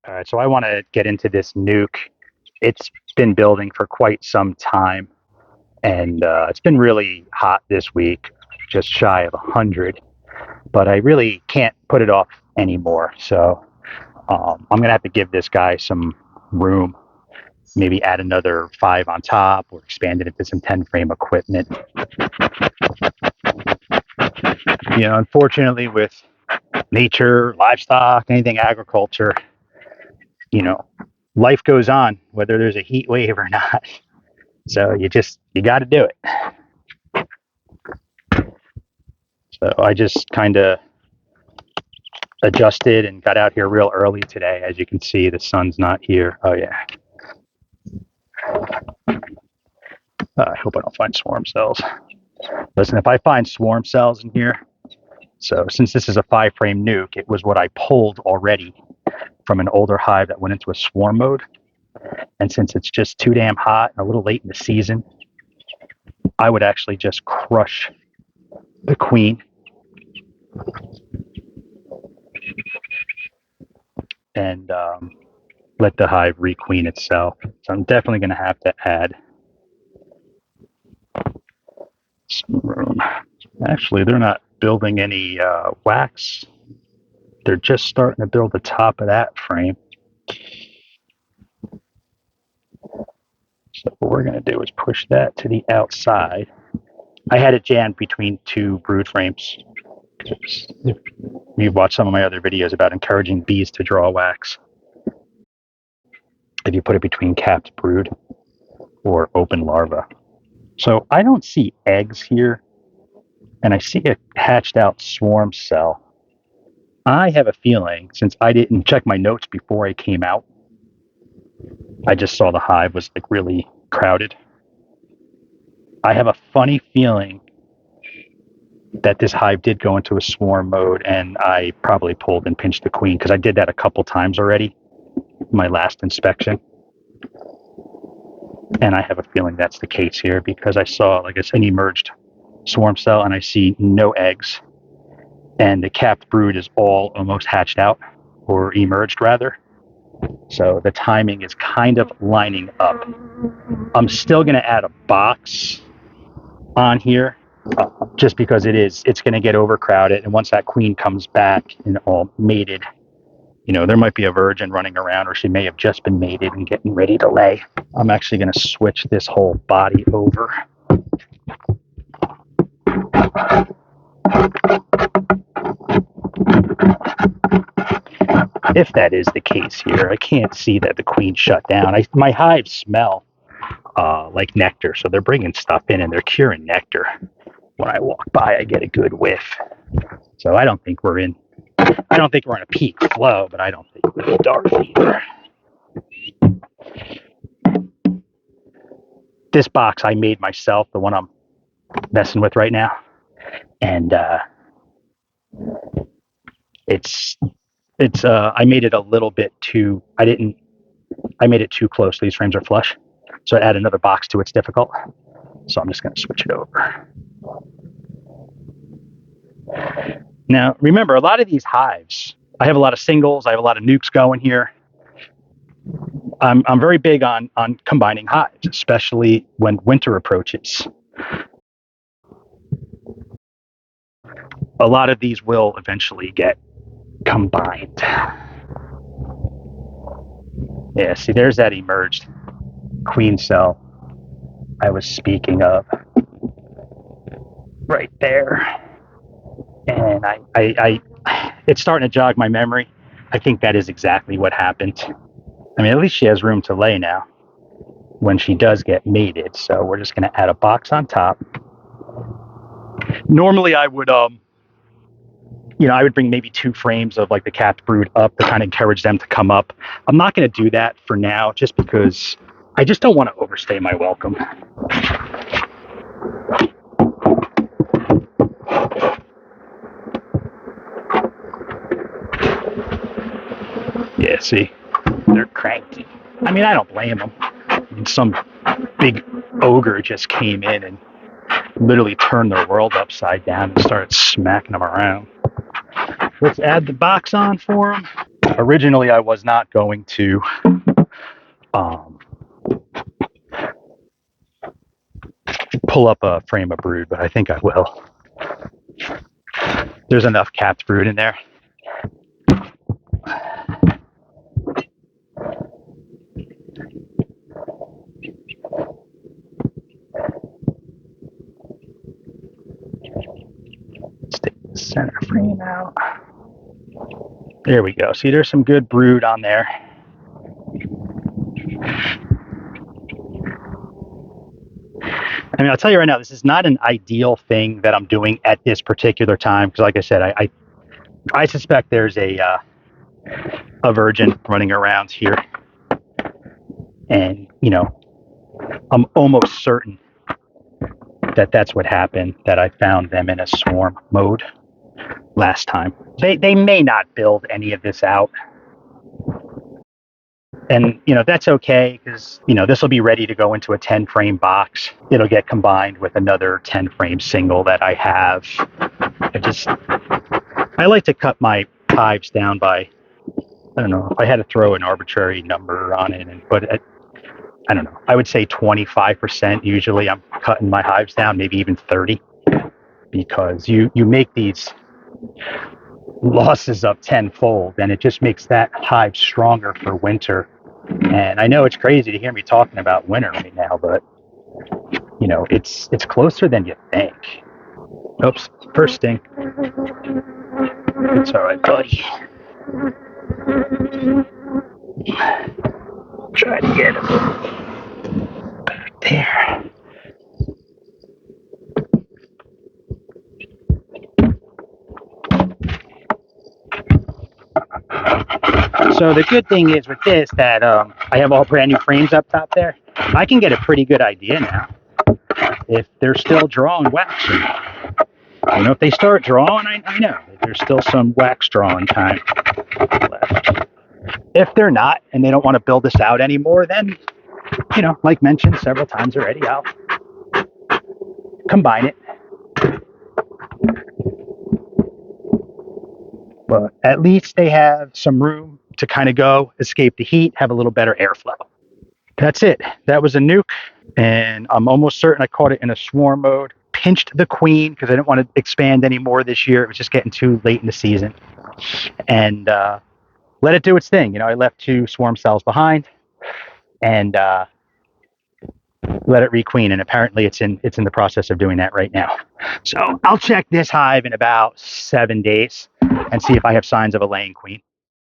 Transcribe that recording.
All right, so I want to get into this nuke. It's been building for quite some time, and it's been really hot this week, just shy of 100. But I really can't put it off anymore. So I'm going to have to give this guy some room, maybe add another 5 on top or expand it into some 10 frame equipment. Unfortunately, with nature, livestock, anything agriculture, you know, life goes on, whether there's a heat wave or not. So you got to do it. So I just kind of adjusted and got out here real early today. As you can see, the sun's not here. Oh yeah. I hope I don't find swarm cells. Listen, if I find swarm cells in here, so since this is a 5 frame nuke, it was what I pulled already from an older hive that went into a swarm mode. And since it's just too damn hot and a little late in the season, I would actually just crush the queen and let the hive requeen itself. So I'm definitely going to have to add some room. Actually, they're not building any wax. They're just starting to build the top of that frame. So what we're going to do is push that to the outside. I had it jammed between 2 brood frames. If you've watched some of my other videos about encouraging bees to draw wax, if you put it between capped brood or open larva. So I don't see eggs here, and I see a hatched out swarm cell. I have a feeling, since I didn't check my notes before I came out, I just saw the hive was like really crowded. I have a funny feeling that this hive did go into a swarm mode, and I probably pulled and pinched the queen because I did that a couple times already in my last inspection. And I have a feeling that's the case here because I saw, like I said, an emerged swarm cell, and I see no eggs. And the capped brood is all almost hatched out, or emerged rather. So the timing is kind of lining up. I'm still going to add a box on here just because it's going to get overcrowded. And once that queen comes back and all mated, there might be a virgin running around, or she may have just been mated and getting ready to lay. I'm actually going to switch this whole body over. If that is the case here, I can't see that the queen shut down. My hives smell like nectar, so they're bringing stuff in and they're curing nectar. When I walk by, I get a good whiff. So I don't think we're in a peak flow, but I don't think we're in dark either. This box I made myself, the one I'm messing with right now, and I made it a little bit too. I made it too close. These frames are flush, so to add another box to it's difficult. So I'm just going to switch it over. Now, remember, a lot of these hives, I have a lot of singles. I have a lot of nukes going here. I'm very big on combining hives, especially when winter approaches. A lot of these will eventually get combined. Yeah, see, there's that emerged queen cell I was speaking of right there. And it's starting to jog my memory. I think that is exactly what happened. I mean, at least she has room to lay now when she does get mated. So we're just going to add a box on top. Normally I would, I would bring maybe 2 frames of like the capped brood up to kind of encourage them to come up. I'm not going to do that for now just because I just don't want to overstay my welcome. Yeah, see, they're cranky. I mean, I don't blame them. I mean, some big ogre just came in and literally turned their world upside down and started smacking them around. Let's add the box on for them. Originally, I was not going to um, pull up a frame of brood, but I think I will. There's enough capped brood in there. Let's take the center frame out. There we go. See, there's some good brood on there. I mean, I'll tell you right now, this is not an ideal thing that I'm doing at this particular time because, like I said, I suspect there's a virgin running around here, and I'm almost certain that that's what happened. That I found them in a swarm mode last time. They may not build any of this out, and that's okay because this will be ready to go into a 10 frame box. It'll get combined with another 10 frame single that I have. I like to cut my hives down by, I don't know, if I had to throw an arbitrary number on it and put it, I don't know, I would say 25% usually I'm cutting my hives down, maybe even 30, because you make these losses up tenfold and it just makes that hive stronger for winter. And I know it's crazy to hear me talking about winter right now, but it's closer than you think. Oops, first sting. It's all right, buddy. Try to get him back there. So the good thing is with this that I have all brand new frames up top there. I can get a pretty good idea now if they're still drawing wax. If they start drawing, I know that there's still some wax drawing time left. If they're not and they don't want to build this out anymore, then, like mentioned several times already, I'll combine it. But at least they have some room to kind of go, escape the heat, have a little better airflow. That's it. That was a nuke, and I'm almost certain I caught it in a swarm mode. Pinched the queen because I didn't want to expand anymore this year. It was just getting too late in the season. And let it do its thing. I left 2 swarm cells behind and let it requeen. And apparently it's in the process of doing that right now. So I'll check this hive in about 7 days and see if I have signs of a laying queen.